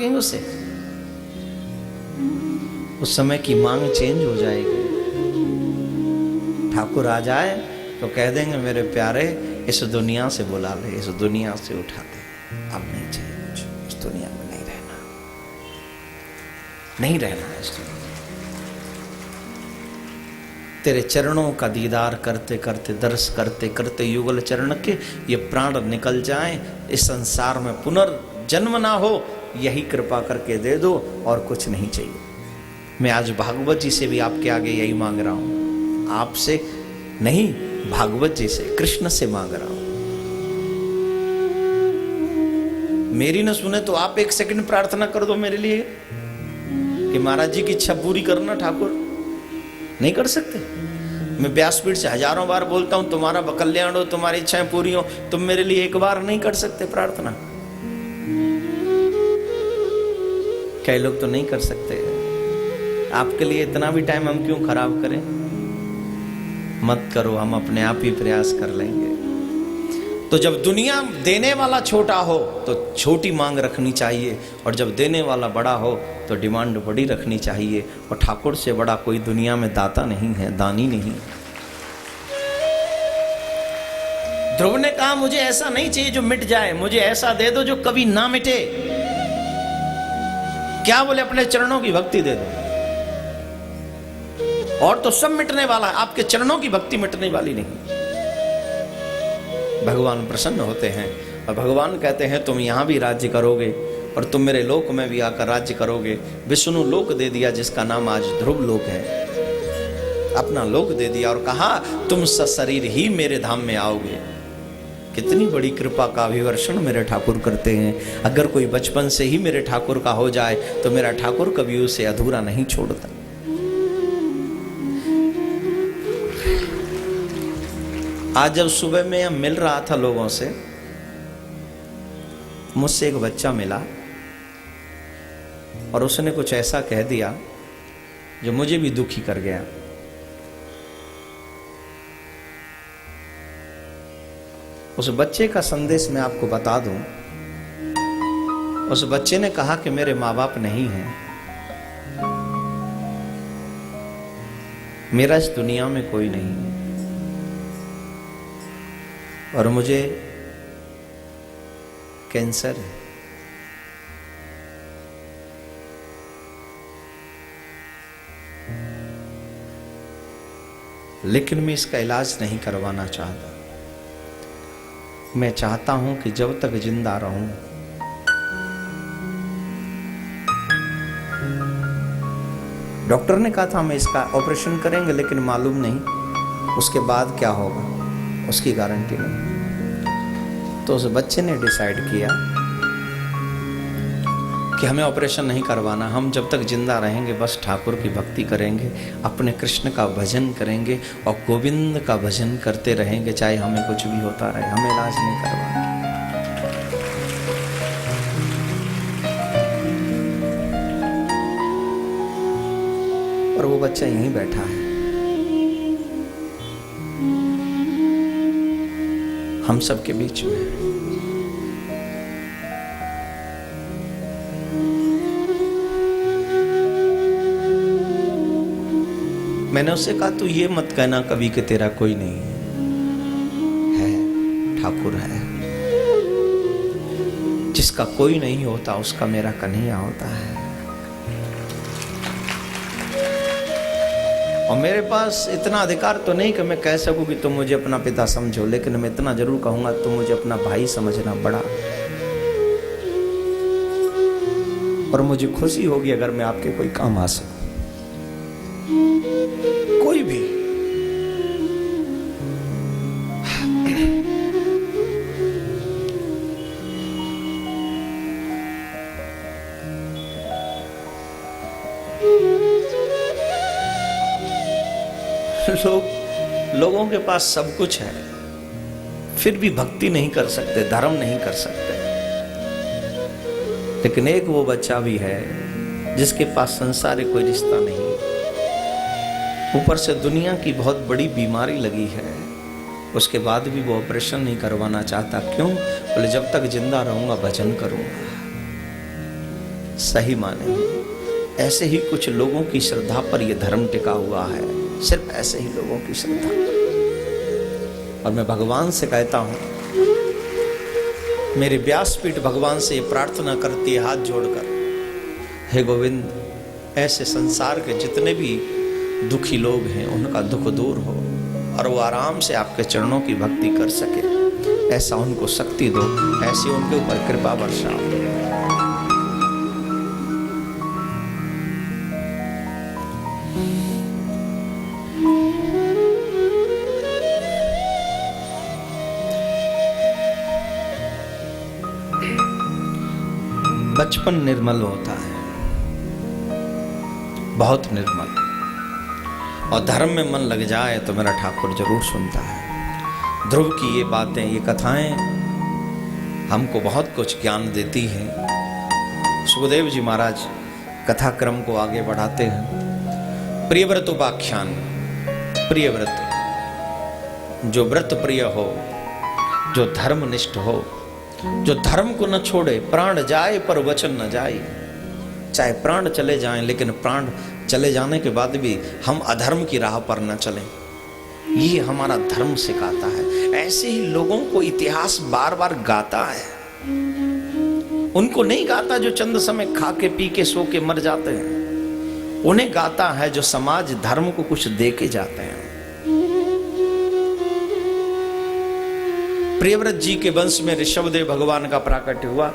मांगेंगे उससे, उस समय की मांग चेंज हो जाएगी। ठाकुर आ जाए तो कह देंगे मेरे प्यारे इस दुनिया से बुला ले, इस दुनिया से उठा दे, अब नहीं चाहिए मुझे, इस दुनिया में नहीं रहना, नहीं रहना है इस दुनिया। तेरे चरणों का दीदार करते करते, दर्श करते करते युगल चरण के ये प्राण निकल जाएं, इस संसार में पुनर्जन्म ना हो, यही कृपा करके दे दो, और कुछ नहीं चाहिए। मैं आज भागवत जी से भी आपके आगे यही मांग रहा हूं, आपसे नहीं, भागवत जी से, कृष्ण से मांग रहा हूं। मेरी न सुने तो आप एक सेकंड प्रार्थना कर दो मेरे लिए कि महाराज जी की इच्छा पूरी करना ठाकुर। नहीं कर सकते? मैं व्यासपीठ से हजारों बार बोलता हूं तुम्हारा कल्याण हो, तुम्हारी इच्छाएं पूरी हो, तुम मेरे लिए एक बार नहीं कर सकते प्रार्थना? कई लोग तो नहीं कर सकते। आपके लिए इतना भी टाइम हम क्यों खराब करें? मत करो, हम अपने आप ही प्रयास कर लेंगे। तो जब दुनिया देने वाला छोटा हो तो छोटी मांग रखनी चाहिए, और जब देने वाला बड़ा हो तो डिमांड बड़ी रखनी चाहिए। और ठाकुर से बड़ा कोई दुनिया में दाता नहीं है, दानी नहीं। ध्रुव ने कहा मुझे ऐसा नहीं चाहिए जो मिट जाए, मुझे ऐसा दे दो जो कभी ना मिटे। क्या बोले? अपने चरणों की भक्ति दे दो। और तो सब मिटने वाला है, आपके चरणों की भक्ति मिटने वाली नहीं। भगवान प्रसन्न होते हैं और भगवान कहते हैं तुम यहां भी राज्य करोगे और तुम मेरे लोक में भी आकर राज्य करोगे। विष्णु लोक दे दिया जिसका नाम आज ध्रुव लोक है, अपना लोक दे दिया और कहा तुम सशरीर ही मेरे धाम में आओगे। कितनी बड़ी कृपा का अभिवर्षण मेरे ठाकुर करते हैं। अगर कोई बचपन से ही मेरे ठाकुर का हो जाए तो मेरा ठाकुर कभी उसे अधूरा नहीं छोड़ता। आज जब सुबह में मिल रहा था लोगों से, मुझसे एक बच्चा मिला और उसने कुछ ऐसा कह दिया जो मुझे भी दुखी कर गया। उस बच्चे का संदेश मैं आपको बता दूं। उस बच्चे ने कहा कि मेरे माँ बाप नहीं हैं, मेरा इस दुनिया में कोई नहीं है, और मुझे कैंसर है। लेकिन मैं इसका इलाज नहीं करवाना चाहता। मैं चाहता हूं कि जब तक जिंदा रहूं डॉक्टर ने कहा था मैं इसका ऑपरेशन करेंगे, लेकिन मालूम नहीं उसके बाद क्या होगा, उसकी गारंटी नहीं। तो उस बच्चे ने डिसाइड किया कि हमें ऑपरेशन नहीं करवाना, हम जब तक जिंदा रहेंगे बस ठाकुर की भक्ति करेंगे, अपने कृष्ण का भजन करेंगे और गोविंद का भजन करते रहेंगे, चाहे हमें कुछ भी होता रहे, हमें इलाज नहीं करवाना। और वो बच्चा यहीं बैठा है, हम सबके बीच में। मैंने उससे कहा तू ये मत कहना कभी कि तेरा कोई नहीं है, ठाकुर है। जिसका कोई नहीं होता उसका मेरा कन्हैया होता है। और मेरे पास इतना अधिकार तो नहीं कि मैं कह सकूं कि तुम मुझे अपना पिता समझो, लेकिन मैं इतना जरूर कहूंगा तुम मुझे अपना भाई समझना बड़ा। और मुझे खुशी होगी अगर मैं आपके कोई काम आ सकूं, कोई भी। लोगों के पास सब कुछ है, फिर भी भक्ति नहीं कर सकते, धर्म नहीं कर सकते। लेकिन एक वो बच्चा भी है जिसके पास संसारिक कोई रिश्ता नहीं, ऊपर से दुनिया की बहुत बड़ी बीमारी लगी है, उसके बाद भी वो ऑपरेशन नहीं करवाना चाहता। क्यों? बोले जब तक जिंदा रहूंगा भजन करूंगा, सही माने में। ऐसे ही कुछ लोगों की श्रद्धा पर यह धर्म टिका हुआ है, सिर्फ ऐसे ही लोगों की श्रद्धा। और मैं भगवान से कहता हूं, मेरी व्यासपीठ भगवान से ये प्रार्थना करती है हाथ जोड़कर, हे गोविंद, ऐसे संसार के जितने भी दुखी लोग हैं उनका दुख दूर हो और वो आराम से आपके चरणों की भक्ति कर सके, ऐसा उनको शक्ति दो, ऐसी उनके ऊपर कृपा वर्षाओ। बचपन निर्मल होता है, बहुत निर्मल, और धर्म में मन लग जाए तो मेरा ठाकुर जरूर सुनता है। ध्रुव की ये बातें, ये कथाएं हमको बहुत कुछ ज्ञान देती हैं। सुखदेव जी महाराज कथाक्रम को आगे बढ़ाते हैं। प्रियव्रत उपाख्यान। प्रियव्रत, जो व्रत प्रिय हो, जो धर्मनिष्ठ हो, जो धर्म को न छोड़े, प्राण जाए पर वचन न जाए। चाहे प्राण चले जाएं, लेकिन प्राण चले जाने के बाद भी हम अधर्म की राह पर न चलें, ये हमारा धर्म सिखाता है। ऐसे ही लोगों को इतिहास बार बार गाता है। उनको नहीं गाता जो चंद समय खा के पी के सो के मर जाते हैं, उन्हें गाता है जो समाज धर्म को कुछ दे के जाते हैं। प्रियव्रत जी के वंश में ऋषभदेव भगवान का प्राकट्य हुआ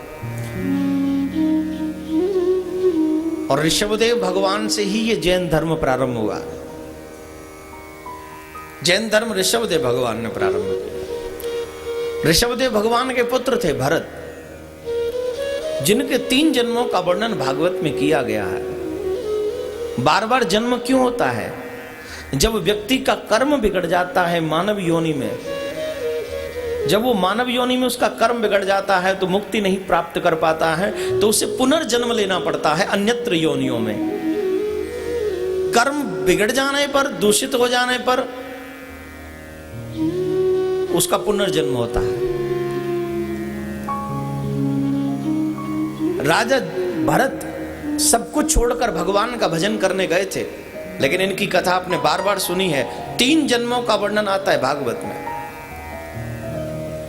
और ऋषभदेव भगवान से ही ये जैन धर्म प्रारंभ हुआ। जैन धर्म ऋषभदेव भगवान ने प्रारंभ किया। ऋषभदेव भगवान के पुत्र थे भरत, जिनके 3 जन्मों का वर्णन भागवत में किया गया है। बार बार जन्म क्यों होता है? जब व्यक्ति का कर्म बिगड़ जाता है मानव योनि में, जब वो मानव योनि में उसका कर्म बिगड़ जाता है तो मुक्ति नहीं प्राप्त कर पाता है, तो उसे पुनर्जन्म लेना पड़ता है अन्यत्र योनियों में। कर्म बिगड़ जाने पर, दूषित हो जाने पर उसका पुनर्जन्म होता है। राजा भरत सब कुछ छोड़कर भगवान का भजन करने गए थे, लेकिन इनकी कथा आपने बार बार सुनी है। 3 जन्मों का वर्णन आता है भागवत में।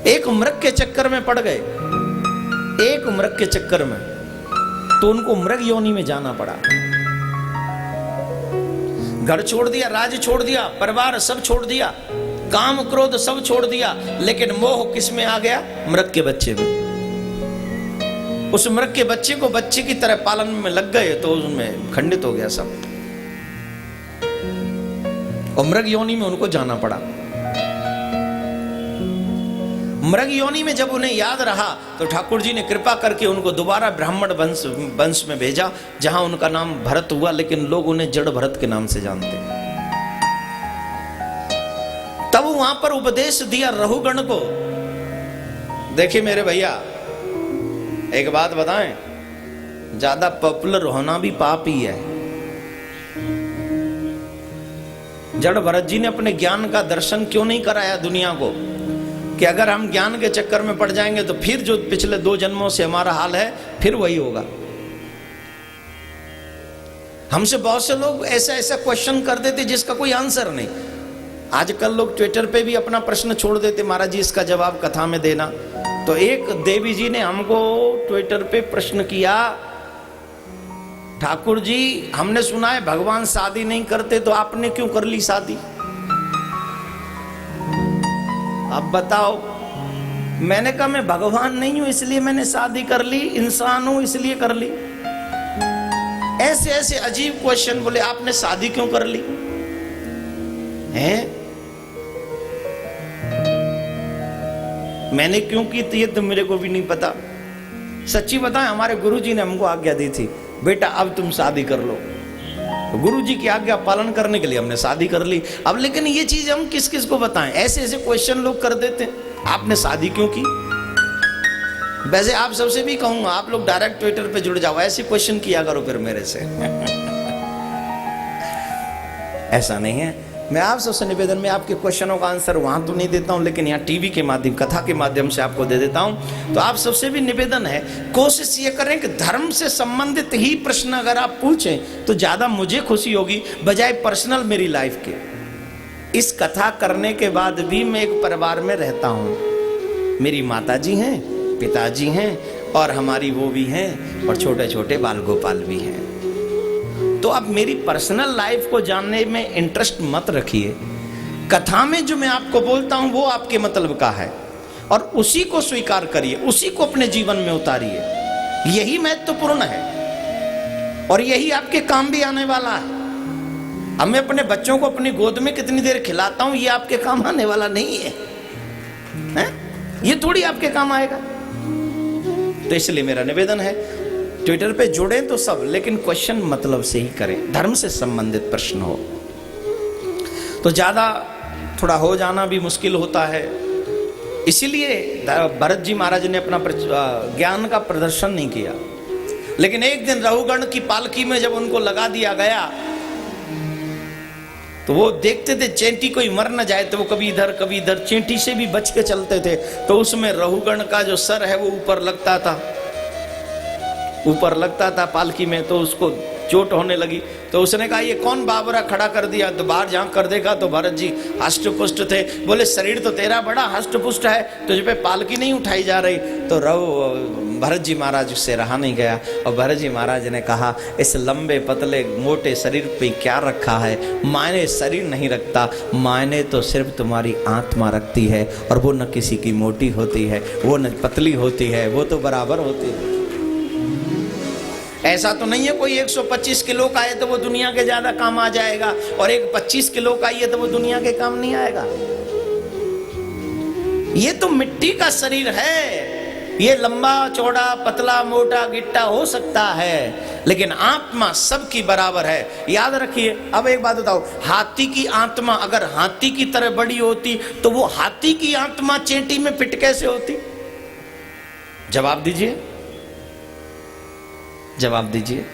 एक मृग के चक्कर में पड़ गए, एक मृग के चक्कर में, तो उनको मृग योनि में जाना पड़ा। घर छोड़ दिया, राज्य छोड़ दिया, परिवार सब छोड़ दिया, काम क्रोध सब छोड़ दिया, लेकिन मोह किस में आ गया? मृग के बच्चे में। उस मृग के बच्चे को बच्चे की तरह पालन में लग गए तो उसमें खंडित हो गया सब, और मृग योनि में उनको जाना पड़ा। मृग योनि में जब उन्हें याद रहा तो ठाकुर जी ने कृपा करके उनको दोबारा ब्राह्मण वंश में भेजा, जहां उनका नाम भरत हुआ, लेकिन लोग उन्हें जड़ भरत के नाम से जानते हैं। तब वहां पर उपदेश दिया रहुगण को। देखिए मेरे भैया, एक बात बताएं, ज्यादा पॉपुलर होना भी पाप ही है। जड़ भरत जी ने अपने ज्ञान का दर्शन क्यों नहीं कराया दुनिया को, कि अगर हम ज्ञान के चक्कर में पड़ जाएंगे तो फिर जो पिछले 2 जन्मों से हमारा हाल है फिर वही होगा। हमसे बहुत से लोग ऐसा ऐसा क्वेश्चन कर देते जिसका कोई आंसर नहीं। आजकल लोग ट्विटर पे भी अपना प्रश्न छोड़ देते, महाराज जी इसका जवाब कथा में देना। तो एक देवी जी ने हमको ट्विटर पे प्रश्न किया, ठाकुर जी हमने सुना है भगवान शादी नहीं करते, तो आपने क्यों कर ली शादी? अब बताओ। मैंने कहा मैं भगवान नहीं हूं इसलिए मैंने शादी कर ली, इंसान हूं इसलिए कर ली। ऐसे ऐसे अजीब क्वेश्चन बोले, आपने शादी क्यों कर ली हैं? मैंने क्यों की थी ये तो मेरे को भी नहीं पता। सच्ची बताएं, हमारे गुरुजी ने हमको आज्ञा दी थी, बेटा अब तुम शादी कर लो। तो गुरु जी की आज्ञा पालन करने के लिए हमने शादी कर ली। अब लेकिन ये चीज हम किस किस को बताएं? ऐसे ऐसे क्वेश्चन लोग कर देते हैं, आपने शादी क्यों की? वैसे आप सबसे भी कहूंगा, आप लोग डायरेक्ट ट्विटर पे जुड़ जाओ, ऐसे क्वेश्चन किया करो फिर मेरे से। ऐसा नहीं है, मैं आप सबसे निवेदन में आपके क्वेश्चनों का आंसर वहां तो नहीं देता हूं, लेकिन यहाँ टीवी के माध्यम, कथा के माध्यम से आपको दे देता हूं। तो आप सबसे भी निवेदन है, कोशिश ये करें कि धर्म से संबंधित ही प्रश्न अगर आप पूछें तो ज्यादा मुझे खुशी होगी, बजाय पर्सनल मेरी लाइफ के। इस कथा करने के बाद भी मैं एक परिवार में रहता हूं, मेरी माताजी हैं, पिताजी हैं, और हमारी वो भी हैं, और छोटे छोटे बाल गोपाल भी हैं। तो अब मेरी पर्सनल लाइफ को जानने में इंटरेस्ट मत रखिए। कथा में जो मैं आपको बोलता हूं वो आपके मतलब का है, और उसी को स्वीकार करिए, उसी को अपने जीवन में उतारिए। यही महत्वपूर्ण है, और यही आपके काम भी आने वाला है। अब मैं अपने बच्चों को अपनी गोद में कितनी देर खिलाता हूं, ये आपके काम आने वाला नहीं है, ये थोड़ी आपके काम आएगा। तो इसलिए मेरा निवेदन है, ट्विटर पे जुड़े तो सब, लेकिन क्वेश्चन मतलब से ही करें, धर्म से संबंधित प्रश्न हो। तो ज्यादा थोड़ा हो जाना भी मुश्किल होता है, इसीलिए भरत जी महाराज ने अपना ज्ञान का प्रदर्शन नहीं किया। लेकिन एक दिन रहुगण की पालकी में जब उनको लगा दिया गया, तो वो देखते थे चेंटी कोई मर न जाए, तो वो कभी इधर चेंटी से भी बच के चलते थे। तो उसमें रहुगण का जो सर है वो ऊपर लगता था पालकी में, तो उसको चोट होने लगी। तो उसने कहा ये कौन बाबरा खड़ा कर दिया? तो बाहर झांक कर देखा तो भरत जी हष्ट पुष्ट थे। बोले शरीर तो तेरा बड़ा हष्ट पुष्ट है, तुझ पे पालकी नहीं उठाई जा रही। तो भरत जी महाराज से रहा नहीं गया, और भरत जी महाराज ने कहा इस लंबे पतले मोटे शरीर पे क्या रखा है? मायने शरीर नहीं रखता, मायने तो सिर्फ तुम्हारी आत्मा रखती है, और वो न किसी की मोटी होती है, वो न पतली होती है, वो तो बराबर होती है। ऐसा तो नहीं है कोई 125 किलो का है तो वो दुनिया के ज्यादा काम आ जाएगा, और एक 25 किलो का ही है तो वो दुनिया के काम नहीं आएगा। ये तो मिट्टी का शरीर है, ये लंबा चौड़ा पतला मोटा गिट्टा हो सकता है, लेकिन आत्मा सबकी बराबर है। याद रखिए। अब एक बात बताओ, हाथी की आत्मा अगर हाथी की तरह बड़ी होती तो वो हाथी की आत्मा चेंटी में फिट कैसे होती? जवाब दीजिए, जवाब दीजिए।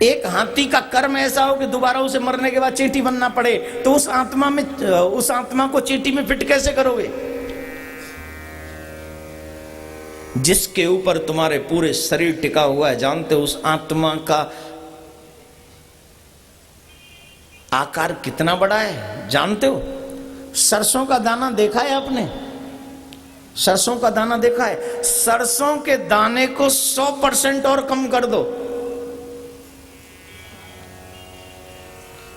एक हाथी का कर्म ऐसा हो कि दोबारा उसे मरने के बाद चींटी बनना पड़े, तो उस आत्मा को चींटी में फिट कैसे करोगे? जिसके ऊपर तुम्हारे पूरे शरीर टिका हुआ है, जानते हो उस आत्मा का आकार कितना बड़ा है? जानते हो? सरसों का दाना देखा है आपने? सरसों का दाना देखा है? सरसों के दाने को 100% और कम कर दो,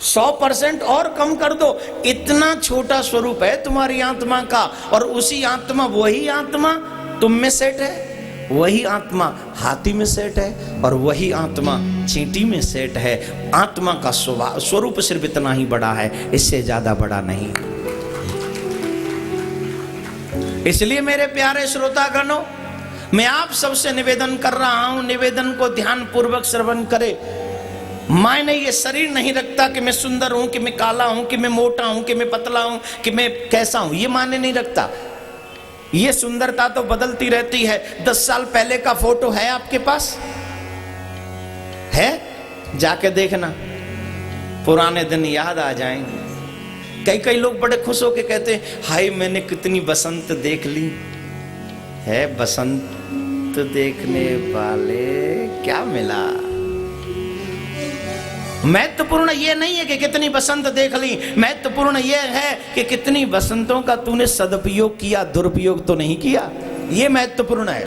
100% और कम कर दो, इतना छोटा स्वरूप है तुम्हारी आत्मा का। और उसी आत्मा, वही आत्मा तुम में सेट है, वही आत्मा हाथी में सेट है, और वही आत्मा चींटी में सेट है। आत्मा का स्वरूप सिर्फ इतना ही बड़ा है, इससे ज्यादा बड़ा नहीं। इसलिए मेरे प्यारे श्रोतागणों, मैं आप सबसे निवेदन कर रहा हूं, निवेदन को ध्यान पूर्वक श्रवण करें। मायने ये शरीर नहीं रखता कि मैं सुंदर हूं, कि मैं काला हूं, कि मैं मोटा हूं, कि मैं पतला हूं, कि मैं कैसा हूं, ये मायने नहीं रखता। ये सुंदरता तो बदलती रहती है। 10 साल पहले का फोटो है आपके पास? है? जाके देखना, पुराने दिन याद आ जाएंगे। कई लोग बड़े खुश होके कहते हैं हाय मैंने कितनी बसंत देख ली है। बसंत देखने वाले क्या मिला? महत्वपूर्ण ये नहीं है कि कितनी बसंत देख ली, महत्वपूर्ण ये है कि कितनी बसंतों का तूने सदुपयोग किया, दुरुपयोग तो नहीं किया। ये महत्वपूर्ण है।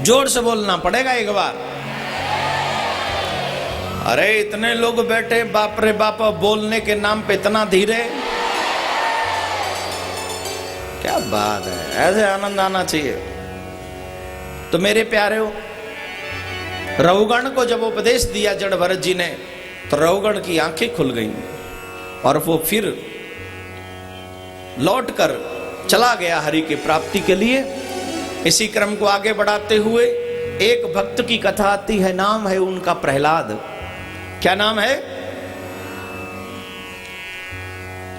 जोर से बोलना पड़ेगा एक बार। अरे इतने लोग बैठे, बाप रे बाप, बोलने के नाम पे इतना धीरे, क्या बात है। ऐसे आनंद आना चाहिए। तो मेरे प्यारे हो, रहुगण को जब उपदेश दिया जड़ भरत जी ने, तो रहुगण की आंखें खुल गईं, और वो फिर लौट कर चला गया हरि की प्राप्ति के लिए। इसी क्रम को आगे बढ़ाते हुए एक भक्त की कथा आती है, नाम है उनका प्रहलाद। क्या नाम है?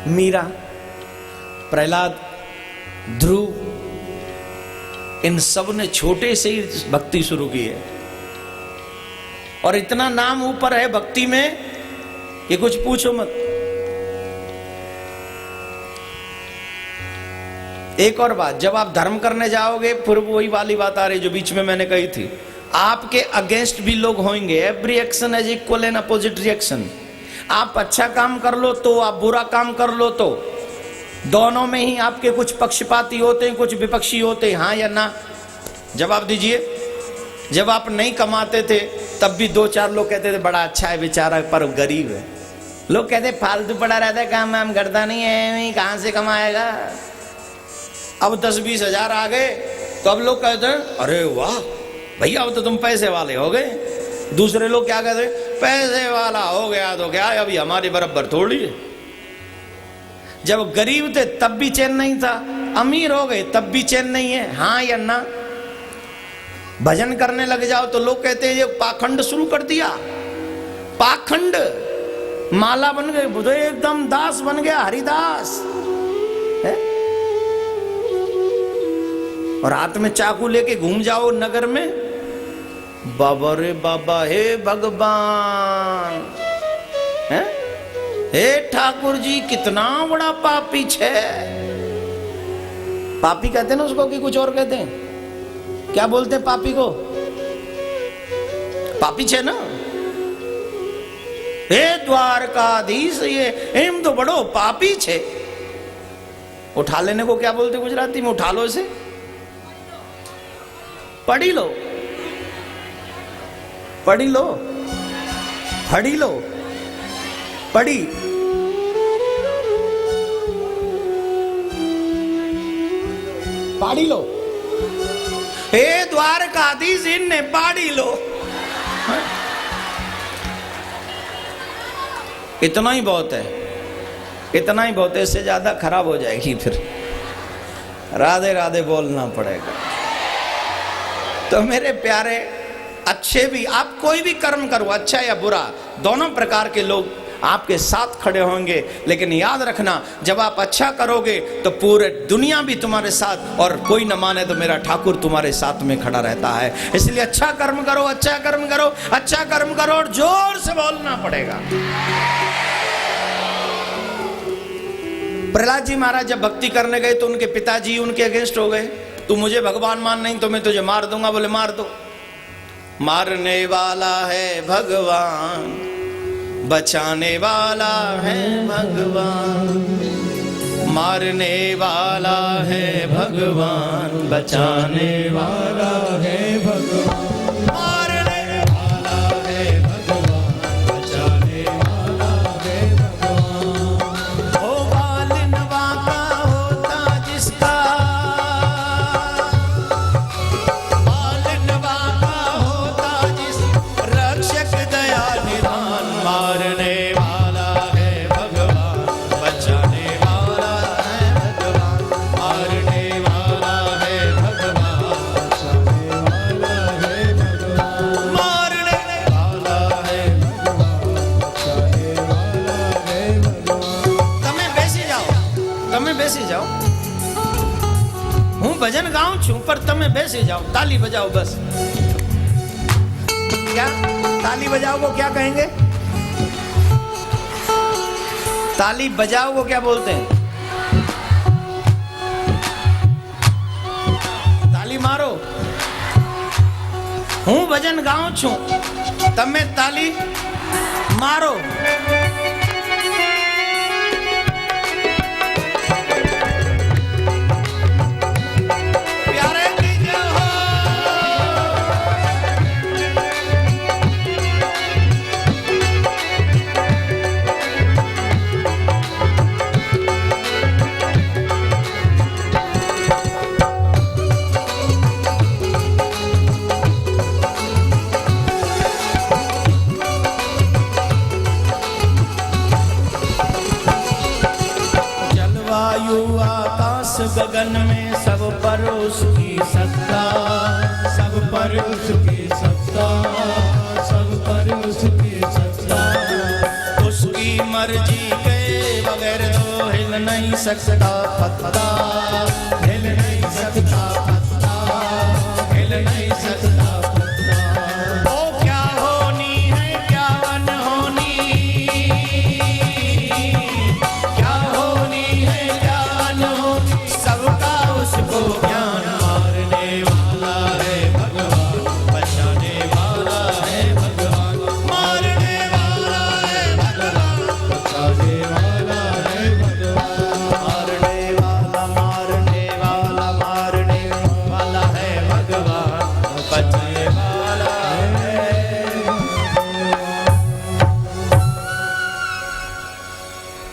मीरा, प्रहलाद, ध्रुव, इन सब ने छोटे से ही भक्ति शुरू की है, और इतना नाम ऊपर है भक्ति में कि कुछ पूछो मत। एक और बात, जब आप धर्म करने जाओगे फिर वही वाली बात आ रही जो बीच में मैंने कही थी, आपके अगेंस्ट भी लोग होंगे। Every action is equal and opposite reaction. आप अच्छा काम कर लो तो, आप बुरा काम कर लो तो, दोनों में ही आपके कुछ पक्षपाती होते हैं, कुछ विपक्षी होते हैं। हाँ या ना जवाब दीजिए। जब आप नहीं कमाते थे तब भी 2-4 लोग कहते थे बड़ा अच्छा है बेचारा पर गरीब है। लोग कहते फालतू पड़ा रहता है, काम वाम करता नहीं है, कहां से कमाएगा। अब 10-20 हजार आ गए तो अब लोग कहते हैं अरे वाह भैया अब तो तुम पैसे वाले हो गए। दूसरे लोग क्या कहते हैं, पैसे वाला हो गया तो क्या अभी हमारे बराबर थोड़ी है। जब गरीब थे तब भी चैन नहीं था, अमीर हो गए तब भी चैन नहीं है। हाँ या ना। भजन करने लग जाओ तो लोग कहते हैं ये पाखंड शुरू कर दिया। पाखंड, माला बन गए तो एकदम दास बन गया, हरिदास है? और हाथ में चाकू लेके घूम जाओ नगर में, बाबा रे बाबा, हे भगवान, है? हे ठाकुर जी कितना बड़ा पापी छे। पापी कहते हैं ना उसको कि कुछ और कहते हैं? क्या बोलते हैं पापी को? पापी छे ना। हे द्वारकाधीश, ये एम तो बड़ो पापी छे। उठा लेने को क्या बोलते गुजराती में? उठा लो इसे, पढ़ी लो, पढ़ी लो, पढ़ी लो, पढ़ी। पाड़ी लो, हे द्वारकाधीश इनने पाड़ी लो। इतना ही बहुत है, इतना ही बहुत है, इससे ज्यादा खराब हो जाएगी फिर। राधे राधे बोलना पड़ेगा। तो मेरे प्यारे, अच्छे भी, आप कोई भी कर्म करो, अच्छा या बुरा, दोनों प्रकार के लोग आपके साथ खड़े होंगे। लेकिन याद रखना, जब आप अच्छा करोगे तो पूरे दुनिया भी तुम्हारे साथ, और कोई न माने तो मेरा ठाकुर तुम्हारे साथ में खड़ा रहता है। इसलिए अच्छा कर्म करो, अच्छा कर्म करो, अच्छा कर्म करो, और जोर से बोलना पड़ेगा। प्रहलाद जी महाराज जब भक्ति करने गए तो उनके पिताजी उनके अगेंस्ट हो गए। तू मुझे भगवान मान नहीं तो मैं तुझे मार दूंगा। बोले मार दो। मारने वाला है भगवान, बचाने वाला है भगवान। मारने वाला है भगवान, बचाने वाला है भगवान। मारने वाला है भगवान, बचाने वाला है भगवान। हो बालनवा का होता जिसका, बालनवा का होता जिस, रक्षक दया निधान। मारने वाला है भगवान, बचाने वाला है भगवान। मारने वाला है भगवान, बचाने वाला है भगवान। मारने वाला है भगवान, बचाने वाला है भगवान। તમે બેસી જાઓ, તમે બેસી જાઓ। હું ભજન ગાઉં છું पर તમે બેસી જાઓ, ताली बजाओ बस। क्या ताली बजाओ को क्या कहेंगे? ताली बजाओ को क्या बोलते हैं? ताली मारो। हूँ भजन गाऊं छू, तमे ताली मारो। प्यारे की जय हो। आकाश गगन में सब पर उसकी सत्ता, सब पर उसकी सत्ता, सब पर उसकी सत्ता। उसकी मर्जी के बगैर तो हिल नहीं सकता पत्ता, हिल नहीं सकता पत्ता, हिल नहीं सकता पत्ता। वो क्या होनी है क्या अनहोनी, क्या होनी है क्या अनहोनी, सबका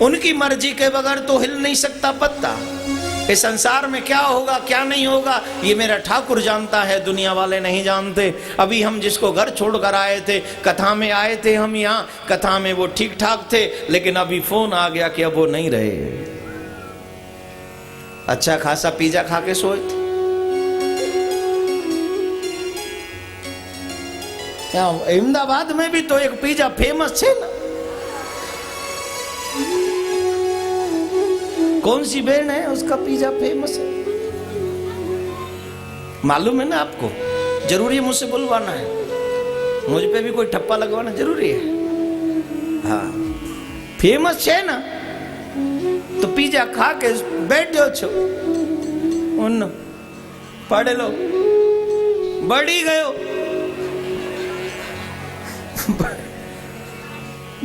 उनकी मर्जी के बगैर तो हिल नहीं सकता पत्ता। इस संसार में क्या होगा क्या नहीं होगा ये मेरा ठाकुर जानता है, दुनिया वाले नहीं जानते। अभी हम जिसको घर छोड़कर आए थे, कथा में आए थे हम यहाँ, कथा में वो ठीक ठाक थे, लेकिन अभी फोन आ गया कि अब वो नहीं रहे। अच्छा खासा पिज्जा खा के सोए थे। अहमदाबाद में भी तो एक पिज्जा फेमस है ना, कौन सी बहन है उसका पिज्जा फेमस है, मालूम है ना आपको? जरूरी है मुझसे बुलवाना है, मुझ पे भी कोई ठप्पा लगवाना जरूरी है? हाँ फेमस है ना, तो पिज्जा खा के बैठ जाओ छो उन पढ़ लो, बढ़ी गयो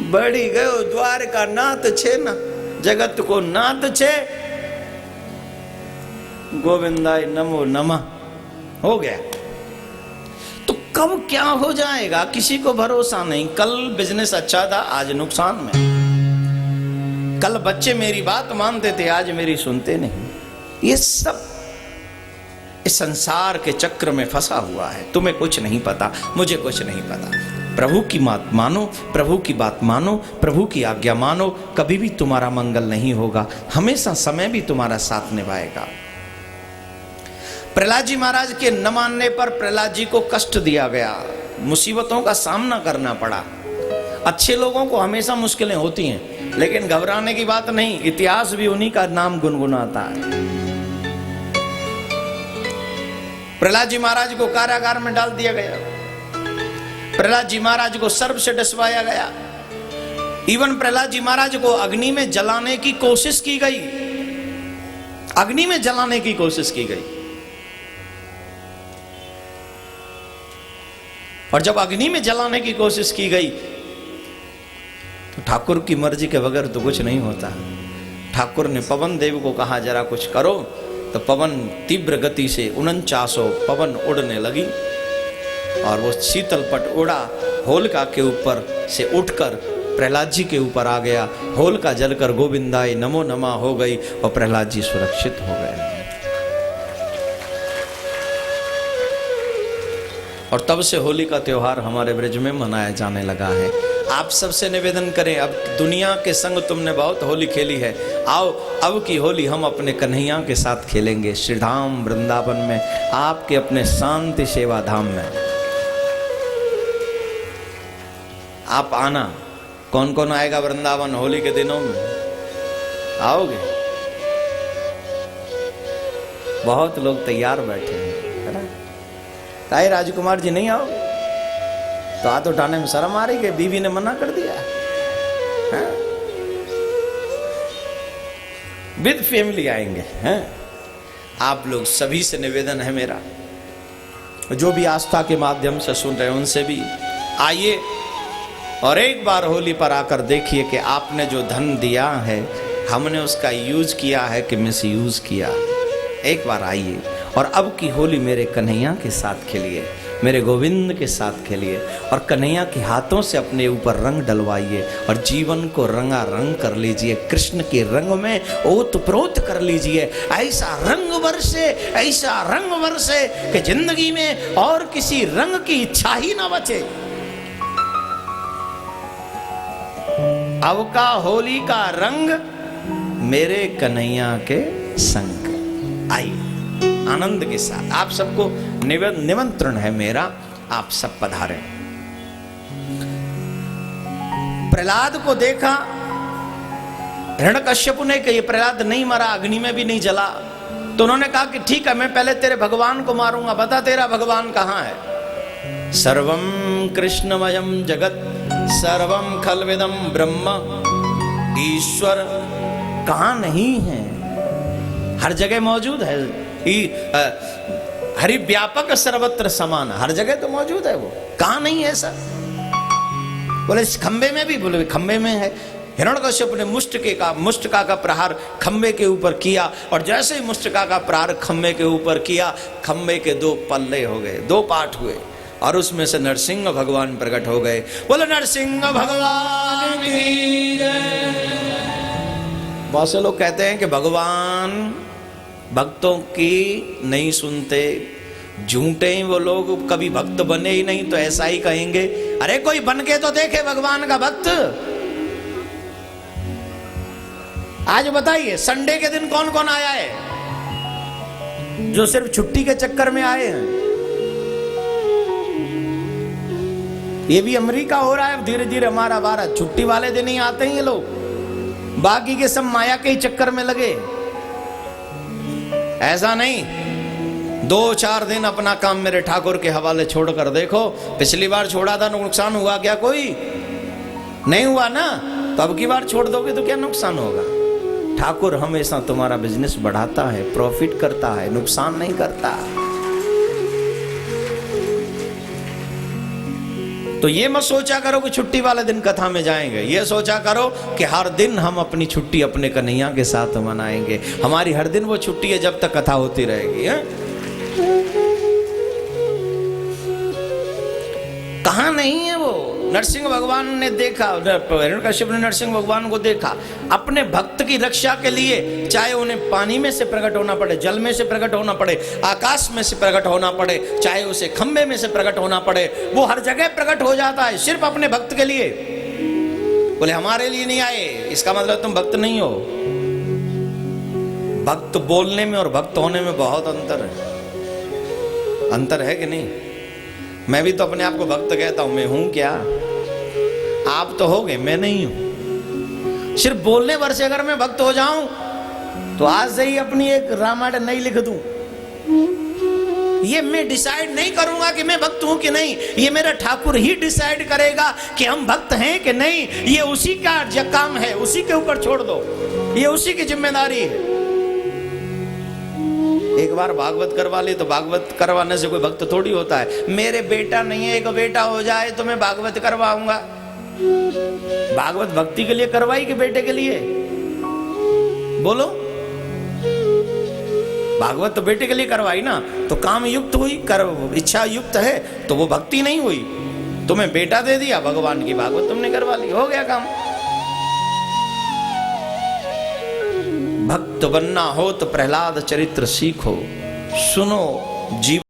बढ़ी गयो। द्वारका नाथ छे ना, जगत को नाथ छे, गोविंदाय नमो नमः हो गया। तो कब क्या हो जाएगा किसी को भरोसा नहीं। कल बिजनेस अच्छा था, आज नुकसान में। कल बच्चे मेरी बात मानते थे, आज मेरी सुनते नहीं। ये सब इस संसार के चक्र में फंसा हुआ है। तुम्हें कुछ नहीं पता, मुझे कुछ नहीं पता। प्रभु की बात मानो, प्रभु की बात मानो, प्रभु की आज्ञा मानो, कभी भी तुम्हारा मंगल नहीं होगा। हमेशा समय भी तुम्हारा साथ निभाएगा। प्रहलाद जी महाराज के न मानने पर प्रहलाद जी को कष्ट दिया गया, मुसीबतों का सामना करना पड़ा। अच्छे लोगों को हमेशा मुश्किलें होती हैं, लेकिन घबराने की बात नहीं, इतिहास भी उन्हीं का नाम गुनगुनाता है। प्रहलाद जी महाराज को कारागार में डाल दिया गया, प्रहलाद जी महाराज को सर्प से डसवाया गया, इवन प्रहलाद जी महाराज को अग्नि में जलाने की कोशिश की गई, अग्नि में जलाने की कोशिश की गई। और जब अग्नि में जलाने की कोशिश की गई तो ठाकुर की मर्जी के बगैर तो कुछ नहीं होता। ठाकुर ने पवन देव को कहा जरा कुछ करो, तो पवन तीव्र गति से 49 पवन उड़ने लगी और वो शीतल पट उड़ा, होलिका के ऊपर से उठकर प्रहलाद जी के ऊपर आ गया। होलिका जलकर गोविंदाय नमो नमः हो गई और प्रहलाद जी सुरक्षित हो गए। और तब से होली का त्योहार हमारे ब्रज में मनाया जाने लगा है। आप सबसे निवेदन करें, अब दुनिया के संग तुमने बहुत होली खेली है, आओ अब की होली हम अपने कन्हैया के साथ खेलेंगे, श्रीधाम वृंदावन में, आपके अपने शांति सेवा धाम में। आप आना। कौन कौन आएगा वृंदावन होली के दिनों में? आओगे? बहुत लोग तैयार बैठे हैं, है ना? ताई राजकुमार जी नहीं आओगे? तो हाथ उठाने में शर्म आ रही कि बीवी ने मना कर दिया है? विद फैमिली आएंगे हैं? आप लोग सभी से निवेदन है मेरा, जो भी आस्था के माध्यम से सुन रहे हैं उनसे भी आइए और एक बार होली पर आकर देखिए कि आपने जो धन दिया है हमने उसका यूज किया है कि मिस यूज किया। एक बार आइए और अब की होली मेरे कन्हैया के साथ खेलिए, मेरे गोविंद के साथ खेलिए और कन्हैया के हाथों से अपने ऊपर रंग डलवाइए और जीवन को रंगा रंग कर लीजिए, कृष्ण के रंग में ओतप्रोत कर लीजिए। ऐसा रंग बरसे, ऐसा रंग बरसे कि जिंदगी में और किसी रंग की इच्छा ही ना बचे। अब का होली का रंग मेरे कन्हैया के संग। आइए आनंद के साथ, आप सबको निमंत्रण है मेरा, आप सब पधारें। प्रहलाद को देखा हिरण्यकश्यप ने कि ये प्रहलाद नहीं मरा, अग्नि में भी नहीं जला, तो उन्होंने कहा कि ठीक है मैं पहले तेरे भगवान को मारूंगा, बता तेरा भगवान कहां है। सर्वम कृष्णमयम जगत सर्वम खलविदम ब्रह्म, ईश्वर कहां नहीं है, हर जगह मौजूद है। हरि व्यापक सर्वत्र समान, हर जगह तो मौजूद है, वो कहां नहीं है सर? बोले खंबे में भी, बोले खंबे में है। हिरण्यकश्यप ने मुष्टिका का प्रहार खंबे के ऊपर किया और जैसे ही मुष्टिका का प्रहार खंबे के ऊपर किया, खंबे के 2 पल्ले हो गए, 2 पार्ट हुए और उसमें से नरसिंह भगवान प्रकट हो गए। बोले नरसिंह भगवान की जय। बहुत से लोग कहते हैं कि भगवान भक्तों की नहीं सुनते, झूठे ही वो लोग, कभी भक्त बने ही नहीं तो ऐसा ही कहेंगे। अरे कोई बन के तो देखे भगवान का भक्त। आज बताइए संडे के दिन कौन कौन आया है जो सिर्फ छुट्टी के चक्कर में आए हैं? ये भी अमेरिका हो रहा है धीरे धीरे हमारा भारत। छुट्टी वाले दिन ही आते हैं ये लोग, बाकी के सब माया के ही चक्कर में लगे। ऐसा नहीं, 2-4 दिन अपना काम मेरे ठाकुर के हवाले छोड़कर देखो। पिछली बार छोड़ा था नुकसान हुआ क्या? कोई नहीं हुआ ना, तो अब की बार छोड़ दोगे तो क्या नुकसान होगा? ठाकुर हमेशा तुम्हारा बिजनेस बढ़ाता है, प्रॉफिट करता है, नुकसान नहीं करता। तो ये मत सोचा करो कि छुट्टी वाले दिन कथा में जाएंगे, ये सोचा करो कि हर दिन हम अपनी छुट्टी अपने कन्हैया के साथ मनाएंगे। हमारी हर दिन वो छुट्टी है जब तक कथा होती रहेगी। कहां नहीं है वो? नरसिंह भगवान ने देखा, हिरण्यकश्यप ने नरसिंह भगवान को देखा अपने भक्त की रक्षा के लिए, चाहे उन्हें पानी में से प्रकट होना पड़े, जल में से प्रकट होना पड़े, आकाश में से प्रकट होना पड़े, चाहे उसे खंबे में से प्रकट होना पड़े, वो हर जगह प्रकट हो जाता है सिर्फ अपने भक्त के लिए। बोले हमारे लिए नहीं आए, इसका मतलब तुम भक्त नहीं हो। भक्त बोलने में और भक्त होने में बहुत अंतर है। अंतर है कि नहीं? मैं भी तो अपने आप को भक्त कहता हूं, मैं हूं क्या? आप तो हो गए, मैं नहीं हूं। सिर्फ बोलने भर से अगर मैं भक्त हो जाऊं तो आज से ही अपनी एक रामायण नहीं लिख दूं। ये मैं डिसाइड नहीं करूंगा कि मैं भक्त हूं कि नहीं, ये मेरा ठाकुर ही डिसाइड करेगा कि हम भक्त हैं कि नहीं। ये उसी का काम है, उसी के ऊपर छोड़ दो, ये उसी की जिम्मेदारी है। एक बार भागवत करवा ली तो भागवत करवाने से कोई भक्त थोड़ी होता है। मेरे बेटा नहीं है, एक बेटा हो जाए तो मैं भागवत करवाऊंगा। भागवत भक्ति के लिए करवाई कि बेटे के लिए? बोलो, भागवत तो बेटे के लिए करवाई ना, तो काम युक्त हुई, इच्छा युक्त है तो वो भक्ति नहीं हुई। तुम्हें बेटा दे दिया भगवान की, भागवत तुमने करवा ली, हो गया काम। भक्त बनना हो तो प्रहलाद चरित्र सीखो, सुनो, जीव